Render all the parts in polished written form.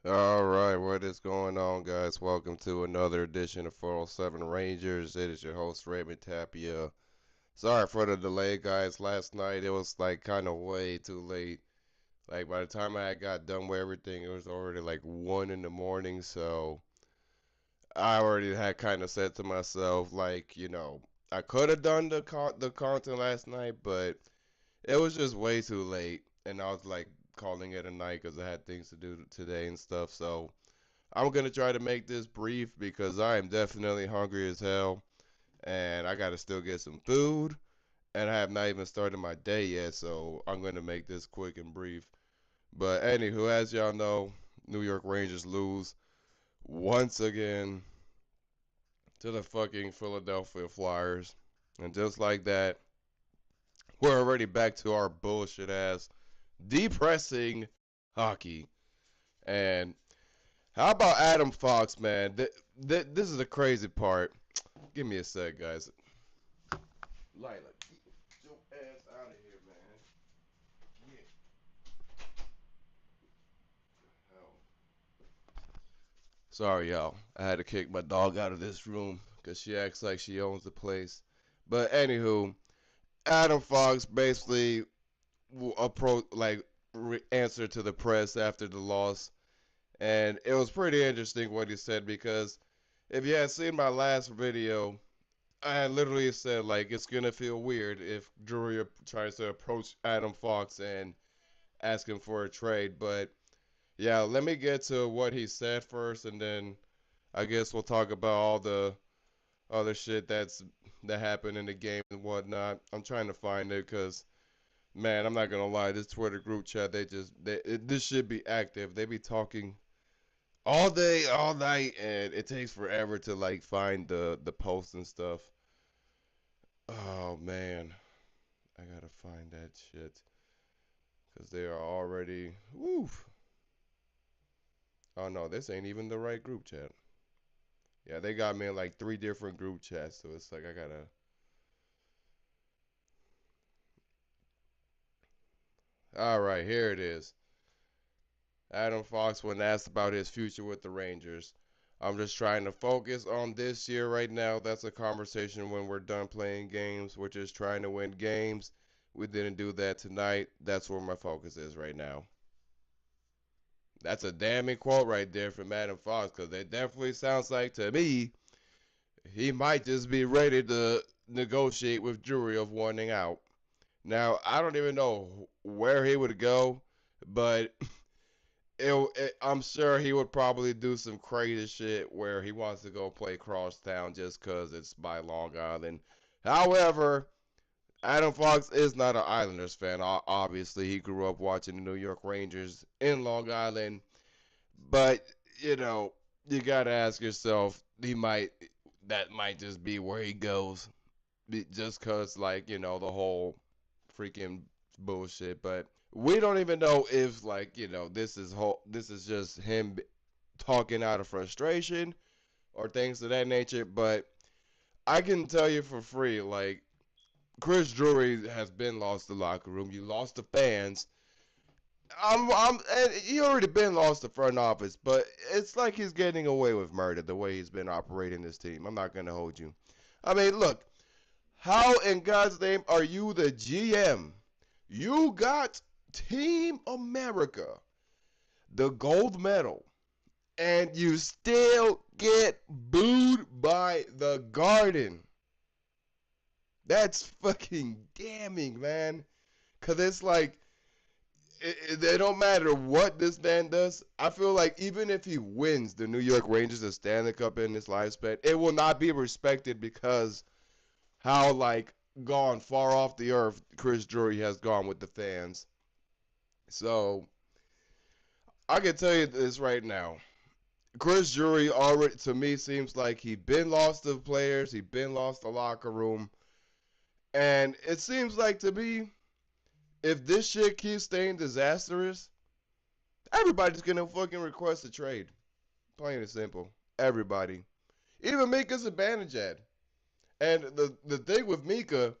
All right, what is going on, guys? Welcome to another edition of 407 Rangers. It is your host, Raymond Tapia. Sorry for the delay, guys. Last night it was like kind of way too late. Like by the time I got done with everything, it was already like 1 in the morning. So I already had kind of said to myself, like, I could have done the content last night, but it was just way too late. And I was like calling it a night because I had things to do today and stuff. So I'm gonna try to make this brief because I am definitely hungry as hell, and I gotta still get some food, and I have not even started my day yet, so I'm gonna make this quick and brief. But anywho, as y'all know, New York Rangers lose once again to the fucking Philadelphia Flyers, and just like that, we're already back to our bullshit ass, depressing hockey. And how about Adam Fox, man? This is the crazy part. Give me a sec, guys. Lila, get your ass out of here, man. Get hell. Sorry, y'all. I had to kick my dog out of this room because she acts like she owns the place. But anywho, Adam Fox basically answered to the press after the loss, and it was pretty interesting what he said because if you had seen my last video, I literally said like it's gonna feel weird if Drury tries to approach Adam Fox and ask him for a trade. But yeah, let me get to what he said first, and then I guess we'll talk about all the other shit that happened in the game and whatnot. I'm trying to find it because man, I'm not gonna lie, this Twitter group chat this should be active. They be talking all day, all night, and it takes forever to like find the posts and stuff. Oh man, I gotta find that shit because they are already. Woof. Oh no, this ain't even the right group chat. Yeah, they got me in like three different group chats, so it's like I gotta. All right, here it is. Adam Fox, when asked about his future with the Rangers, I'm just trying to focus on this year right now. That's a conversation when we're done playing games. We're just trying to win games. We didn't do that tonight. That's where my focus is right now. That's a damning quote right there from Adam Fox because it definitely sounds like to me he might just be ready to negotiate with Drury of wanting out. Now, I don't even know where he would go, but I'm sure he would probably do some crazy shit where he wants to go play Crosstown just because it's by Long Island. However, Adam Fox is not an Islanders fan. Obviously, he grew up watching the New York Rangers in Long Island. But, you know, you got to ask yourself, that might just be where he goes. Just because, like, the whole freaking bullshit. But we don't even know if, like, this is just him talking out of frustration or things of that nature. But I can tell you for free, like, Chris Drury has been lost the locker room. You lost the fans. And he already been lost the front office, but it's like he's getting away with murder the way he's been operating this team. I'm not gonna hold you. I mean, look, how in God's name are you the GM? You got Team America, the gold medal, and you still get booed by the Garden. That's fucking damning, man. Cause it's like it don't matter what this man does. I feel like even if he wins the New York Rangers a Stanley Cup in his lifespan, it will not be respected because how like gone far off the earth Chris Drury has gone with the fans. So I can tell you this right now. Chris Drury already to me seems like he been lost to players, he been lost the locker room, and it seems like to me if this shit keeps staying disastrous, everybody's gonna fucking request a trade. Plain and simple. Everybody. Even Mika's advantage at. And the thing with Mika,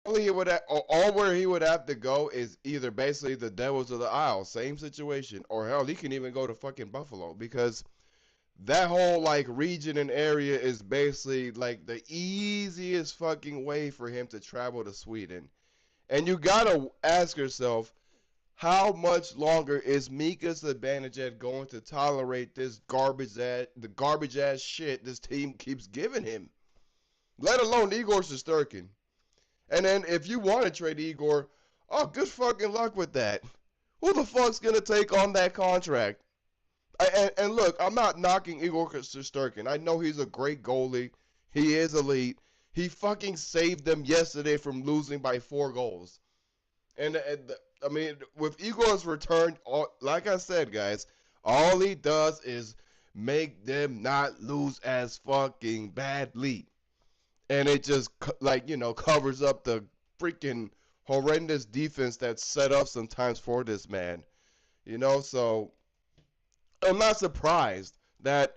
all where he would have to go is either basically the Devils of the Isle, same situation, or hell, he can even go to fucking Buffalo because that whole like region and area is basically like the easiest fucking way for him to travel to Sweden. And you gotta ask yourself, how much longer is Mika's advantage at going to tolerate this garbage ass shit this team keeps giving him? Let alone Igor Shesterkin. And then if you want to trade Igor, oh, good fucking luck with that. Who the fuck's gonna take on that contract? And look, I'm not knocking Igor Shesterkin. I know he's a great goalie. He is elite. He fucking saved them yesterday from losing by 4 goals. And I mean, with Igor's return, like I said, guys, all he does is make them not lose as fucking badly. And it just, like, covers up the freaking horrendous defense that's set up sometimes for this man. So I'm not surprised that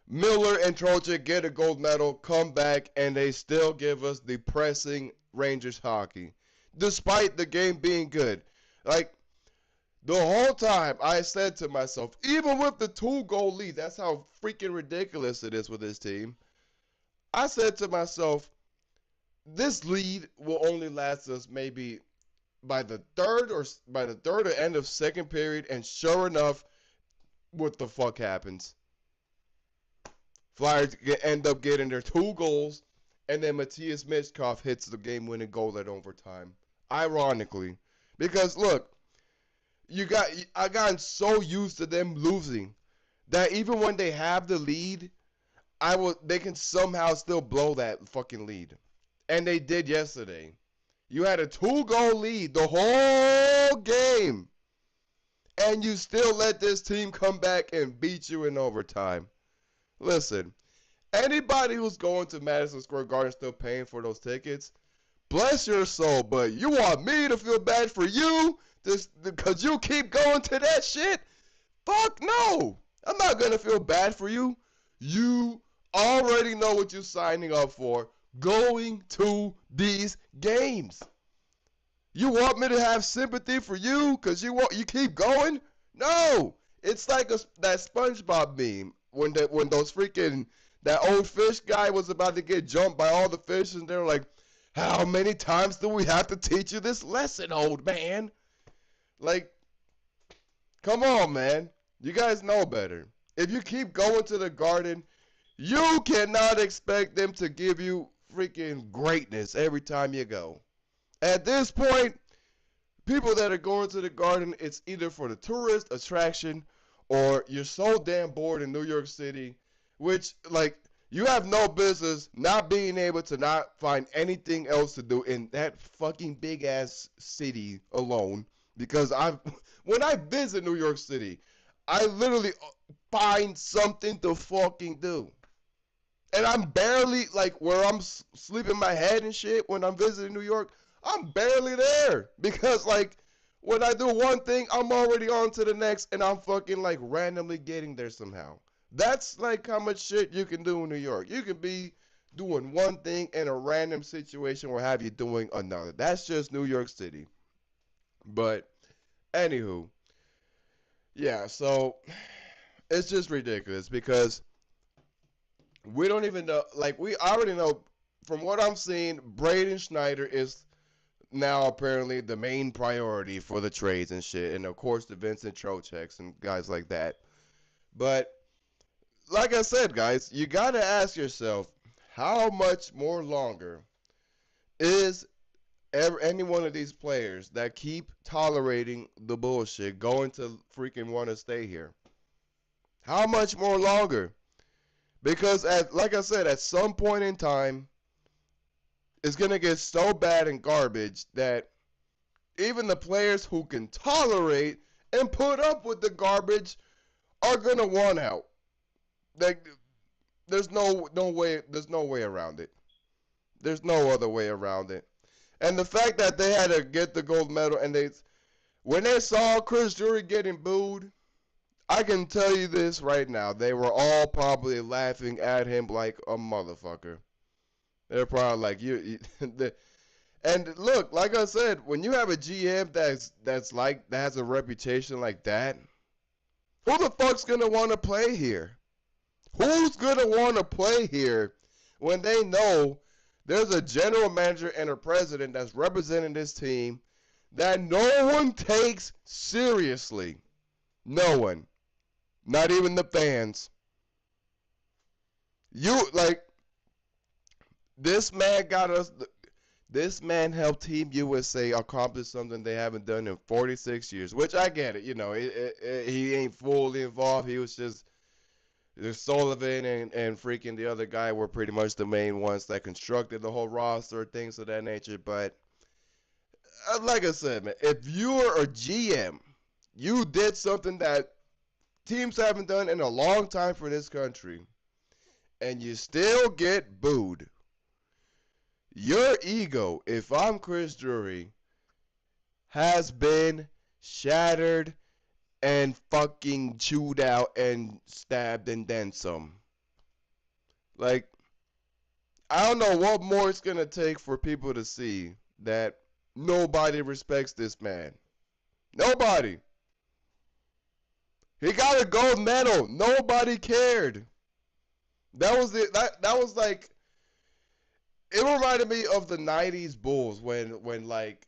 Miller and Trocheck get a gold medal, come back, and they still give us depressing Rangers hockey, despite the game being good. Like, the whole time I said to myself, even with the 2-goal lead, that's how freaking ridiculous it is with this team. I said to myself, this lead will only last us maybe by the third or end of second period, and sure enough, what the fuck happens? Flyers end up getting their 2 goals, and then Matvei Michkov hits the game-winning goal at overtime. Ironically, because look, I gotten so used to them losing that even when they have the lead, they can somehow still blow that fucking lead, and they did yesterday. You had a 2-goal lead the whole game, and you still let this team come back and beat you in overtime. Listen, anybody who's going to Madison Square Garden still paying for those tickets, bless your soul, but you want me to feel bad for you because you keep going to that shit? Fuck no. I'm not going to feel bad for you. You already know what you're signing up for going to these games. You want me to have sympathy for you because you keep going? No. It's like that SpongeBob meme when those freaking, that old fish guy was about to get jumped by all the fish, and they're like, how many times do we have to teach you this lesson, old man? Like, come on, man. You guys know better. If you keep going to the Garden, you cannot expect them to give you freaking greatness every time you go. At this point, people that are going to the Garden, it's either for the tourist attraction or you're so damn bored in New York City, which, like, you have no business not being able to not find anything else to do in that fucking big ass city alone. Because when I visit New York City, I literally find something to fucking do. And I'm barely, like, where I'm sleeping my head and shit when I'm visiting New York, I'm barely there. Because, like, when I do one thing, I'm already on to the next, and I'm fucking, like, randomly getting there somehow. That's, like, how much shit you can do in New York. You can be doing one thing, and a random situation will have you doing another. That's just New York City. But, anywho, yeah, so it's just ridiculous because we don't even know, like, we already know from what I'm seeing, Braden Schneider is now apparently the main priority for the trades and shit, and of course the Vincent Trochecks and guys like that. But like I said, guys, you gotta ask yourself, how much more longer is any one of these players that keep tolerating the bullshit going to freaking want to stay here? How much more longer? Because, like I said, at some point in time, it's going to get so bad and garbage that even the players who can tolerate and put up with the garbage are going to want out. Like, there's no way around it. There's no other way around it. And the fact that they had to get the gold medal, and when they saw Chris Drury getting booed, I can tell you this right now, they were all probably laughing at him like a motherfucker. They're probably like, And look, like I said, when you have a GM that has a reputation like that, who the fuck's gonna want to play here? Who's gonna want to play here when they know there's a general manager and a president that's representing this team that no one takes seriously? No one. Not even the fans. You like this man got us. This man helped Team USA accomplish something they haven't done in 46 years, which I get it. You know, he ain't fully involved. He was just Sullivan and freaking the other guy were pretty much the main ones that constructed the whole roster, things of that nature. But like I said, man, if you're a GM, you did something that teams haven't done in a long time for this country, and you still get booed. Your ego, if I'm Chris Drury, has been shattered and fucking chewed out and stabbed and then some. Like, I don't know what more it's going to take for people to see that nobody respects this man. Nobody. He got a gold medal. Nobody cared. That was it. That was like, it reminded me of the 90s Bulls when like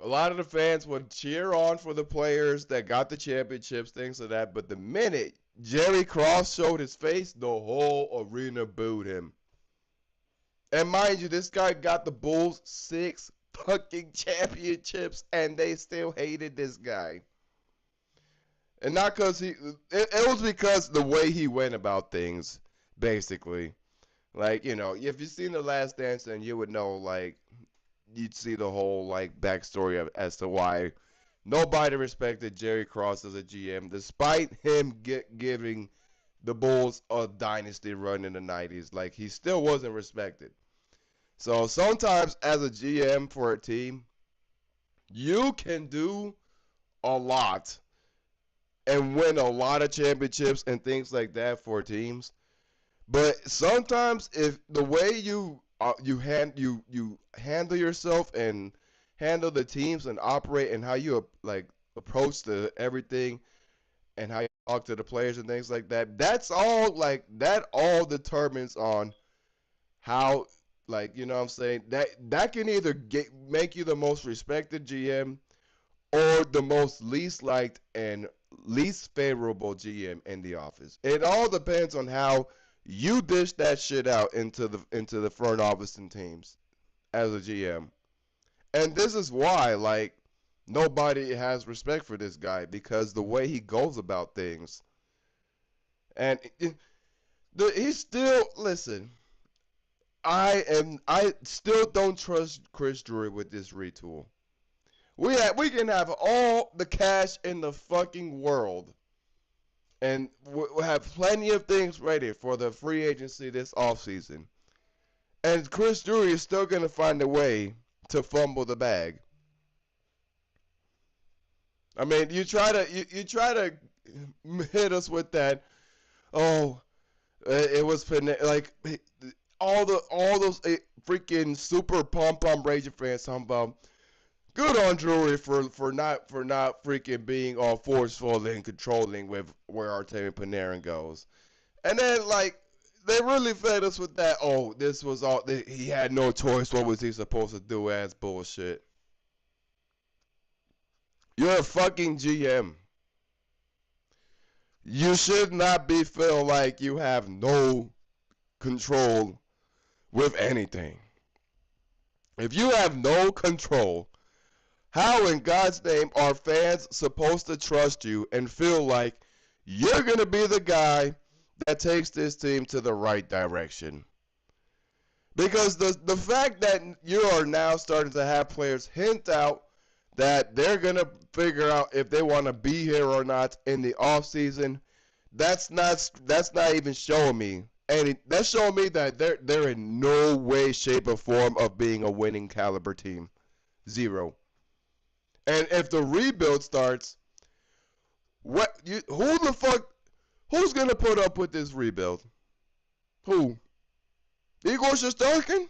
a lot of the fans would cheer on for the players that got the championships, things like that. But the minute Jerry Cross showed his face, the whole arena booed him. And mind you, this guy got the Bulls 6 fucking championships, and they still hated this guy. And not because it was because the way he went about things, basically. Like, you know, if you've seen The Last Dance, then you would know, like, you'd see the whole, like, backstory as to why nobody respected Jerry Cross as a GM, despite him giving the Bulls a dynasty run in the 90s. Like, he still wasn't respected. So sometimes as a GM for a team, you can do a lot and win a lot of championships and things like that for teams. But sometimes if the way you handle yourself and handle the teams and operate and how you like approach the everything and how you talk to the players and things like that, that's all like that all determines on how, like, you know what I'm saying, that can either make you the most respected GM or the most least liked and least favorable GM in the office. It all depends on how you dish that shit out into the front office and teams as a GM. And this is why, like, nobody has respect for this guy because the way he goes about things. And he still, listen, I still don't trust Chris Drury with this retool. We can have all the cash in the fucking world, and we'll have plenty of things ready for the free agency this offseason. And Chris Drury is still going to find a way to fumble the bag. I mean, you try to hit us with that. Oh, it was like all those freaking super pom Ranger fans talking about good on Drury for not freaking being all forceful and controlling with where Artemi Panarin goes. And then like they really fed us with that. Oh, this was all he had no choice. What was he supposed to do? As bullshit. You're a fucking GM. You should not be feel like you have no control with anything. If you have no control, how in God's name are fans supposed to trust you and feel like you're going to be the guy that takes this team to the right direction? Because the fact that you are now starting to have players hint out that they're going to figure out if they want to be here or not in the offseason, that's not even showing me. And that's showing me that they're in no way, shape, or form of being a winning caliber team. Zero. And if the rebuild starts, who the fuck, who's gonna put up with this rebuild? Who? Igor Shesterkin?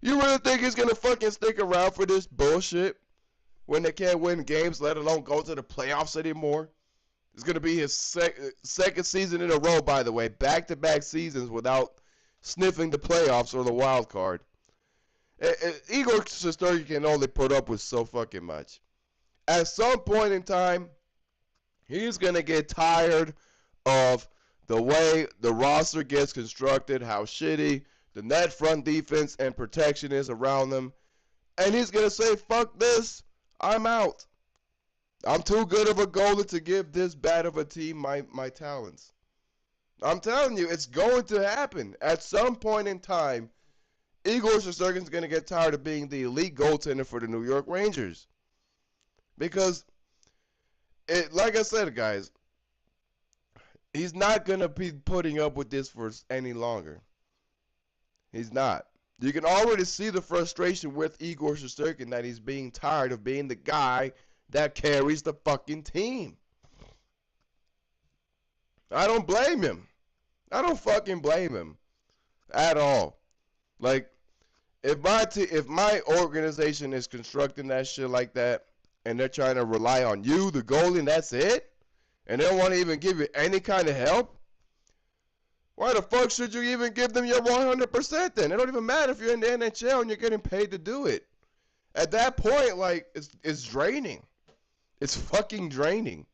You really think he's gonna fucking stick around for this bullshit when they can't win games, let alone go to the playoffs anymore? It's gonna be his second season in a row, by the way, back-to-back seasons without sniffing the playoffs or the wild card. Igor Shesterkin can only put up with so fucking much. At some point in time, he's gonna get tired of the way the roster gets constructed, how shitty the net front defense and protection is around them, and he's going to say, fuck this, I'm out. I'm too good of a goalie to give this bad of a team my talents. I'm telling you, it's going to happen. At some point in time, Igor Shesterkin is going to get tired of being the elite goaltender for the New York Rangers. Because, like I said, guys, he's not going to be putting up with this for any longer. He's not. You can already see the frustration with Igor Shesterkin that he's being tired of being the guy that carries the fucking team. I don't blame him. I don't fucking blame him at all. Like, if my organization is constructing that shit like that, and they're trying to rely on you, the goalie, and that's it, and they don't want to even give you any kind of help, why the fuck should you even give them your 100% then? It don't even matter if you're in the NHL and you're getting paid to do it. At that point, like, it's draining. It's fucking draining.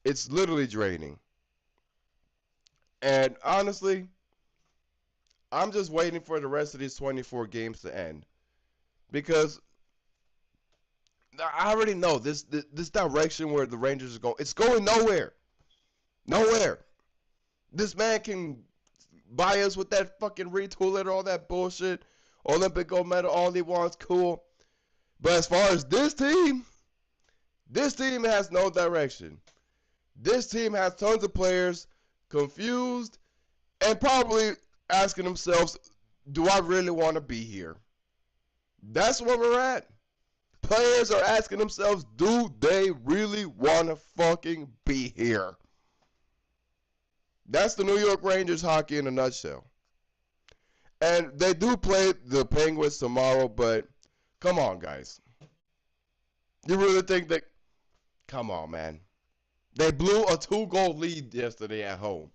It's literally draining. And honestly, I'm just waiting for the rest of these 24 games to end. Because I already know this direction where the Rangers are going, it's going nowhere. Nowhere. This man can buy us with that fucking retool and all that bullshit. Olympic gold medal, all he wants, cool. But as far as this team has no direction. This team has tons of players confused and probably asking themselves, do I really want to be here? That's where we're at. Players are asking themselves, do they really want to fucking be here? That's the New York Rangers hockey in a nutshell. And they do play the Penguins tomorrow, but come on, guys. You really think that? Come on, man. They blew a 2-goal lead yesterday at home.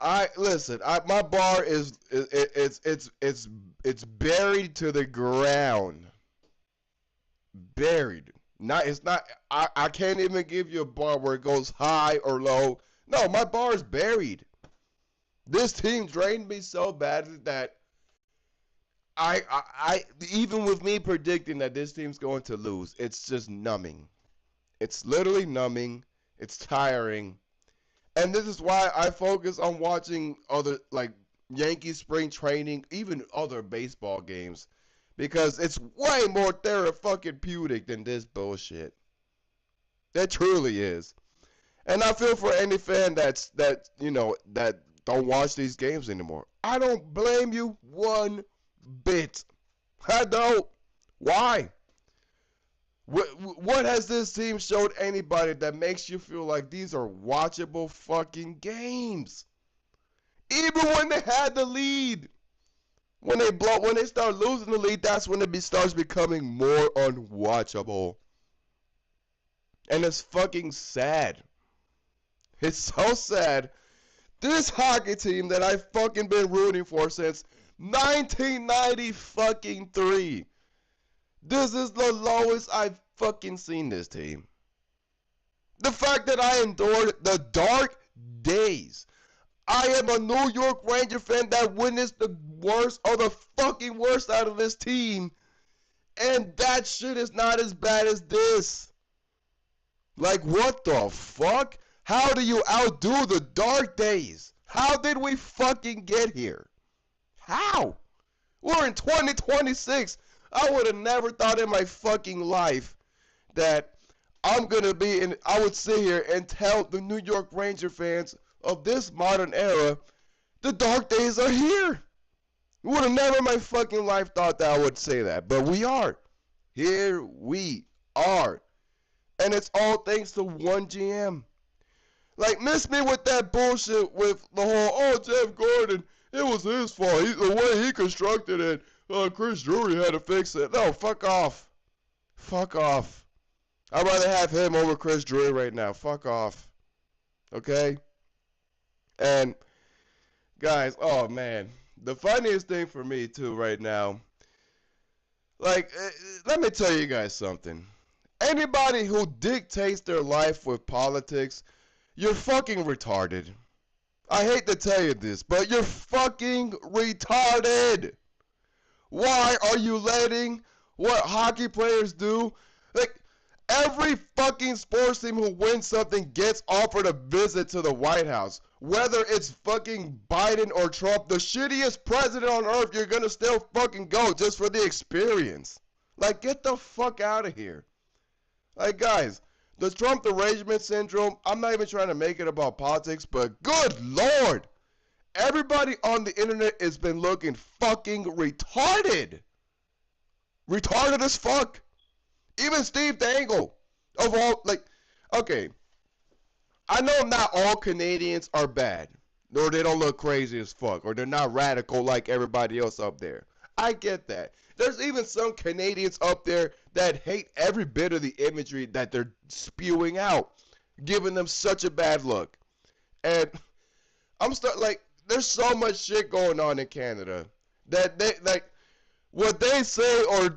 My bar is it's buried to the ground. Buried. I can't even give you a bar where it goes high or low. No, my bar is buried. This team drained me so badly that I even with me predicting that this team's going to lose, it's just numbing. It's literally numbing. It's tiring. And this is why I focus on watching other, like, Yankees spring training, even other baseball games, because it's way more therapeutic than this bullshit. It truly is. And I feel for any fan that don't watch these games anymore. I don't blame you one bit. I don't. Why? What has this team showed anybody that makes you feel like these are watchable fucking games? Even when they had the lead. When they start losing the lead, that's when it starts becoming more unwatchable. And it's fucking sad. It's so sad. This hockey team that I've fucking been rooting for since 1993. This is the lowest I've fucking seen this team. The fact that I endured the dark days. I am a New York Ranger fan that witnessed the worst or the fucking worst out of this team. And that shit is not as bad as this. Like, what the fuck? How do you outdo the dark days? How did we fucking get here? How? We're in 2026. I would have never thought in my fucking life that I would sit here and tell the New York Ranger fans of this modern era, the dark days are here. Would have never in my fucking life thought that I would say that. But we are. Here we are. And it's all thanks to one GM. Like, miss me with that bullshit with the whole, oh, Jeff Gordon, it was his fault. The way he constructed it, Chris Drury had to fix it. No, fuck off. Fuck off. I'd rather have him over Chris Drury right now. Fuck off. Okay? And, guys, oh, man. The funniest thing for me, too, right now, like, let me tell you guys something. Anybody who dictates their life with politics, you're fucking retarded. I hate to tell you this, but you're fucking retarded. Why are you letting what hockey players do? Like, every fucking sports team who wins something gets offered a visit to the White House. Whether it's fucking Biden or Trump, the shittiest president on earth, you're gonna still fucking go just for the experience. Like, get the fuck out of here. Like, guys, the Trump derangement syndrome, I'm not even trying to make it about politics, but good lord, everybody on the internet has been looking fucking retarded. Retarded as fuck. Even Steve Dangle, of all, like, okay, I know not all Canadians are bad, or they don't look crazy as fuck, or they're not radical like everybody else up there. I get that. There's even some Canadians up there that hate every bit of the imagery that they're spewing out, giving them such a bad look. And like, there's so much shit going on in Canada that they, like, what they say or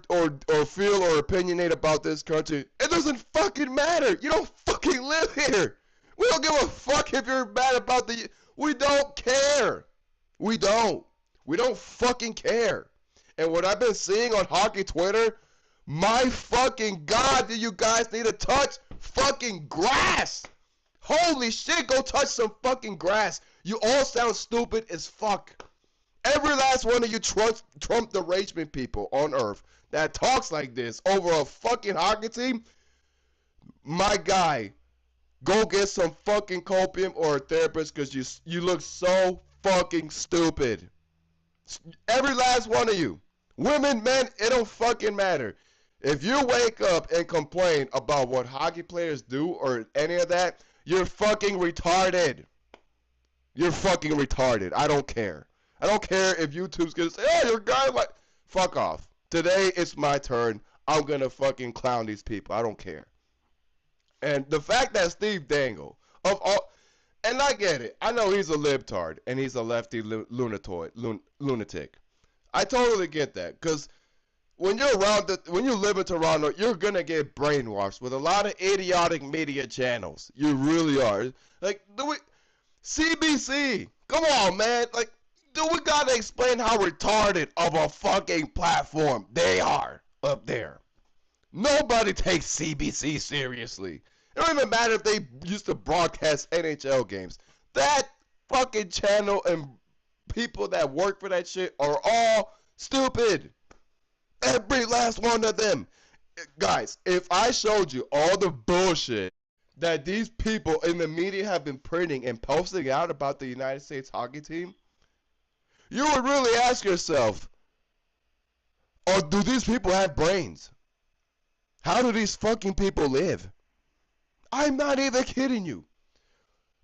feel or opinionate about this country, it doesn't fucking matter. You don't fucking live here. We don't give a fuck if you're mad about we don't care. We don't fucking care. And what I've been seeing on hockey Twitter, my fucking God, do you guys need to touch fucking grass? Holy shit, go touch some fucking grass. You all sound stupid as fuck. Every last one of you Trump derangement people on earth that talks like this over a fucking hockey team, my guy, go get some fucking copium or a therapist because you look so fucking stupid. Every last one of you. Women, men, it don't fucking matter. If you wake up and complain about what hockey players do or any of that, you're fucking retarded. You're fucking retarded. I don't care. I don't care if YouTube's gonna say, oh, you're a guy like, fuck off. Today it's my turn. I'm gonna fucking clown these people. I don't care. And the fact that Steve Dangle, of all, and I get it. I know he's a libtard and he's a lefty lunatic. I totally get that, because when you live in Toronto, you're gonna get brainwashed with a lot of idiotic media channels. You really are. Like, CBC, come on, man. Like, do we gotta explain how retarded of a fucking platform they are up there? Nobody takes CBC seriously. It don't even matter if they used to broadcast NHL games. That fucking channel and people that work for that shit are all stupid. Every last one of them. Guys, if I showed you all the bullshit that these people in the media have been printing and posting out about the United States hockey team, you would really ask yourself, oh, do these people have brains? How do these fucking people live? I'm not even kidding you.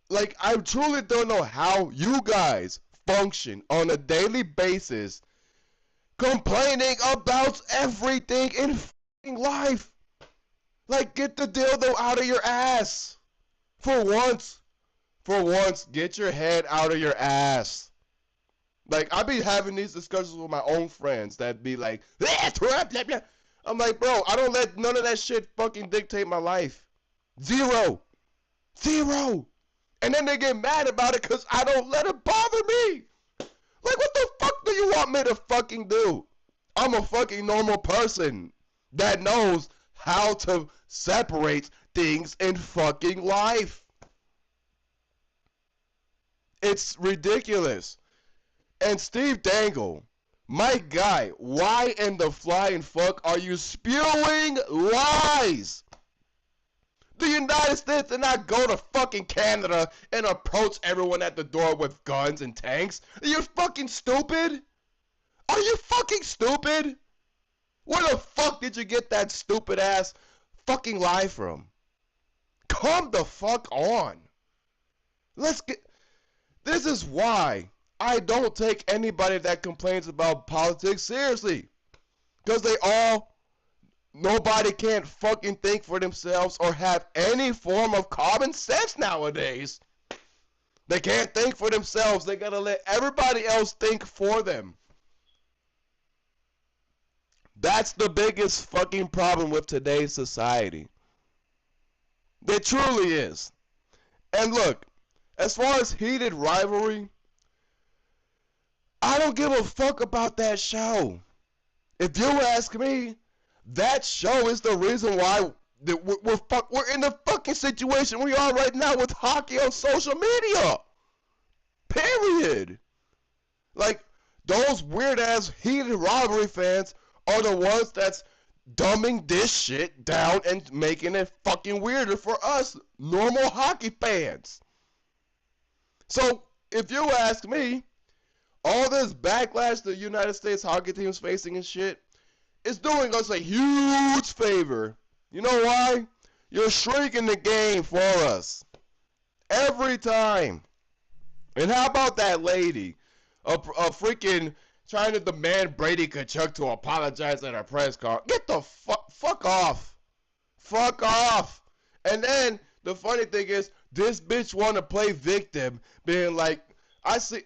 Like, I truly don't know how you guys function on a daily basis complaining about everything in fucking life. Like, get the dildo out of your ass. For once, get your head out of your ass. Like, I be having these discussions with my own friends that be like, I'm like, bro, I don't let none of that shit fucking dictate my life. Zero. And then they get mad about it because I don't let it bother me. Like, what the fuck do you want me to fucking do? I'm a fucking normal person that knows how to separate things in fucking life. It's ridiculous. And Steve Dangle, my guy, why in the flying fuck are you spewing lies? The United States did not go to fucking Canada and approach everyone at the door with guns and tanks. Are you fucking stupid? Are you fucking stupid? Where the fuck did you get that stupid ass fucking lie from? Come the fuck on. This is why I don't take anybody that complains about politics seriously. Because nobody can't fucking think for themselves or have any form of common sense nowadays. They can't think for themselves. They gotta let everybody else think for them. That's the biggest fucking problem with today's society. It truly is. And look, as far as heated rivalry, I don't give a fuck about that show. If you ask me, that show is the reason why we're in the fucking situation we are right now with hockey on social media. Period. Like, those weird ass heated rivalry fans are the ones that's dumbing this shit down and making it fucking weirder for us normal hockey fans. So, if you ask me, all this backlash the United States hockey team is facing and shit is doing us a huge favor. You know why? You're shrinking the game for us. Every time. And how about that lady? A freaking trying to demand Brady Tkachuk to apologize at a press conference. Get the fuck off. Fuck off. And then the funny thing is, this bitch want to play victim, being like, I see.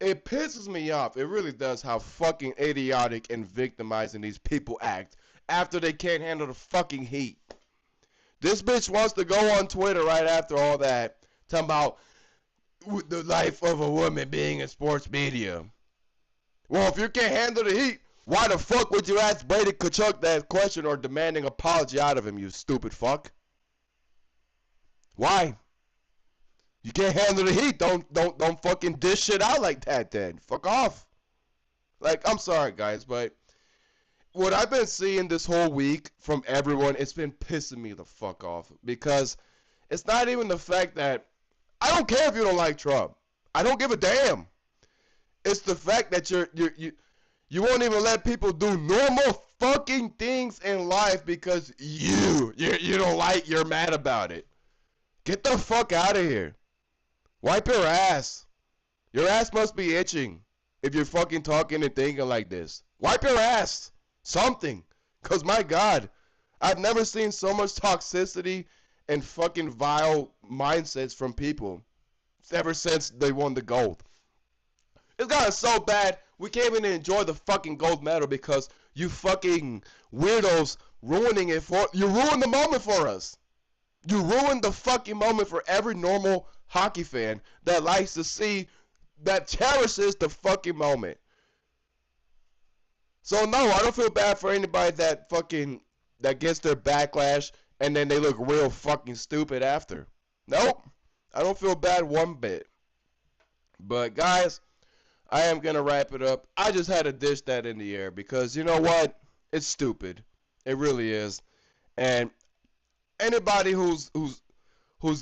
It pisses me off. It really does how fucking idiotic and victimizing these people act after they can't handle the fucking heat. This bitch wants to go on Twitter right after all that, talking about the life of a woman being in sports media. Well, if you can't handle the heat, why the fuck would you ask Brady Tkachuk that question or demanding an apology out of him, you stupid fuck? Why? You can't handle the heat. Don't fucking dish shit out like that then. Fuck off. Like, I'm sorry guys, but what I've been seeing this whole week from everyone, it's been pissing me the fuck off. Because it's not even the fact that I don't care if you don't like Trump. I don't give a damn. It's the fact that you won't even let people do normal fucking things in life because you don't like, you're mad about it. Get the fuck out of here. Wipe your ass. Your ass must be itching if you're fucking talking and thinking like this. Wipe your ass. Something. Because my God, I've never seen so much toxicity and fucking vile mindsets from people ever since they won the gold. It's gotten so bad, we can't even enjoy the fucking gold medal because you fucking weirdos ruining it for, you ruined the moment for us. You ruined the fucking moment for every normal hockey fan that likes to see, that cherishes the fucking moment. So no, I don't feel bad for anybody that fucking, that gets their backlash and then they look real fucking stupid after. Nope. I don't feel bad one bit. But guys, I am going to wrap it up. I just had to dish that in the air because you know what? It's stupid. It really is. And anybody who's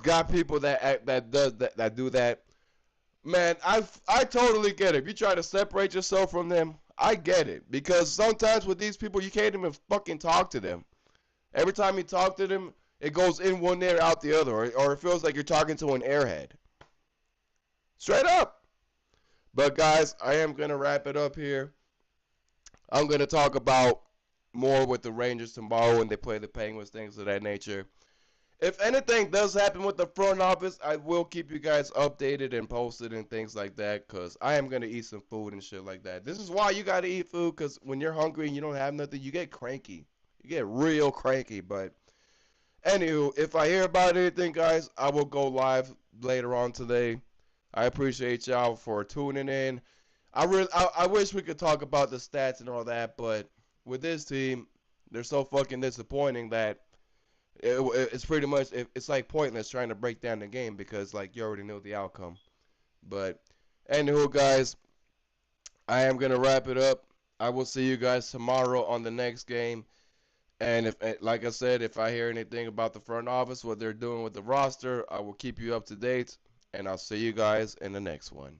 got people that do that, man, I totally get it. If you try to separate yourself from them, I get it. Because sometimes with these people, you can't even fucking talk to them. Every time you talk to them, it goes in one ear, out the other. Or it feels like you're talking to an airhead. Straight up. But guys, I am going to wrap it up here. I'm going to talk about more with the Rangers tomorrow when they play the Penguins, things of that nature. If anything does happen with the front office, I will keep you guys updated and posted and things like that because I am going to eat some food and shit like that. This is why you got to eat food because when you're hungry and you don't have nothing, you get cranky. You get real cranky. But anywho, if I hear about anything, guys, I will go live later on today. I appreciate y'all for tuning in. I wish we could talk about the stats and all that, but with this team, they're so fucking disappointing that it's pretty much, it's like pointless trying to break down the game because like you already know the outcome. But anywho, guys, I am gonna wrap it up. I will see you guys tomorrow on the next game. And if, like I said, if I hear anything about the front office, what they're doing with the roster, I will keep you up to date. And I'll see you guys in the next one.